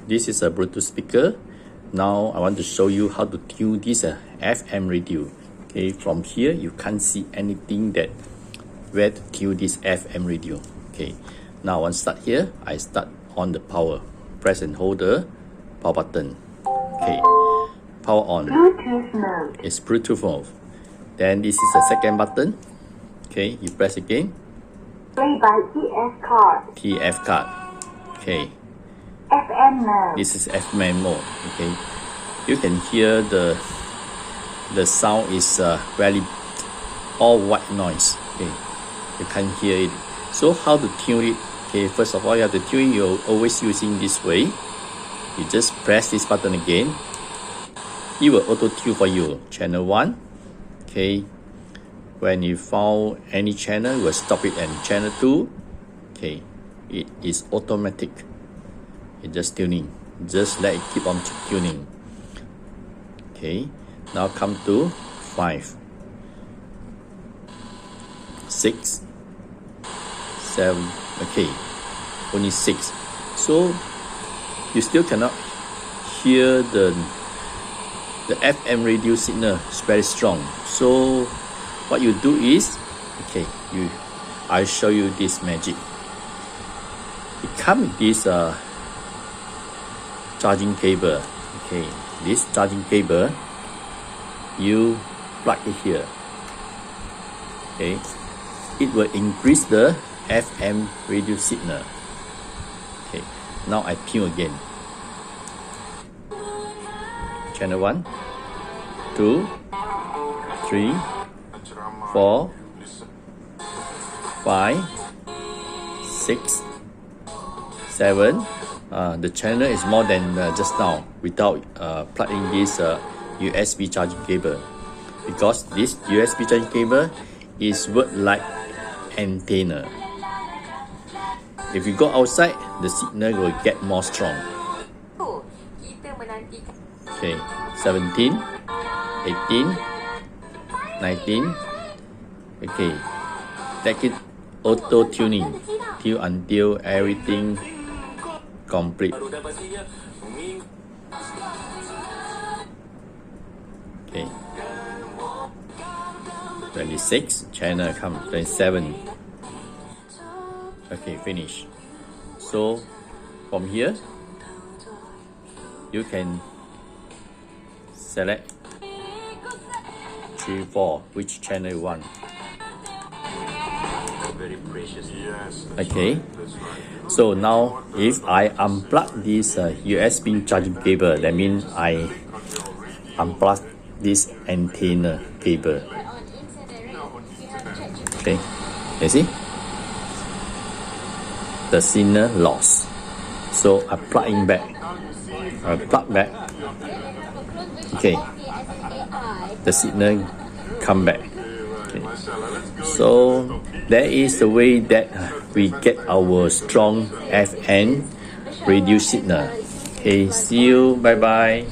this is a Bluetooth speaker. Now I want to show you how to tune this FM radio. Okay, from here you can't see anything that where to tune this FM radio. Okay, now I want to start here. I start on the power. Press and hold the power button. Okay, power on. Bluetooth mode. It's Bluetooth mode. Then this is the second button. Okay, you press again. Play by TF card. TF card. Okay. FM mode. This is FM mode. Okay. You can hear the sound is very all white noise. Okay. You can't hear it. So how to tune it? Okay. First of all, you have to tune. You're always using this way. You just press this button again. It will auto tune for you. Channel 1. Okay. When you found any channel, you will stop it, and channel 2, okay, it is automatic. It's just tuning. Just let it keep on tuning. Okay, now come to 5, 6, 7. Okay, only 6. So you still cannot hear the FM radio signal. It's very strong. So what you do is, okay, I'll show you this magic. It comes with this charging cable. Okay, this charging cable, you plug it here. Okay, it will increase the FM radio signal. Okay, now I tune again. Channel 1, 2, 3, 4, 5, 6, 7. The channel is more than just now without plugging this USB charging cable, because this USB charging cable is work like antenna. If you go outside, the signal will get more strong. Okay, 17, 18, 19. Okay, take it auto tuning till until everything complete. Okay, 26 channel come, 27. Okay, finish. So from here you can select 3, 4 which channel you want. Very precious. Yes. Okay, so now if I unplug this USB charging cable, that means I unplug this antenna cable. Okay, you see the signal lost, so I plug in back. I plug back. Okay, the signal come back. Okay. So that is the way that we get our strong FM radio signal. Okay, see you. Bye bye.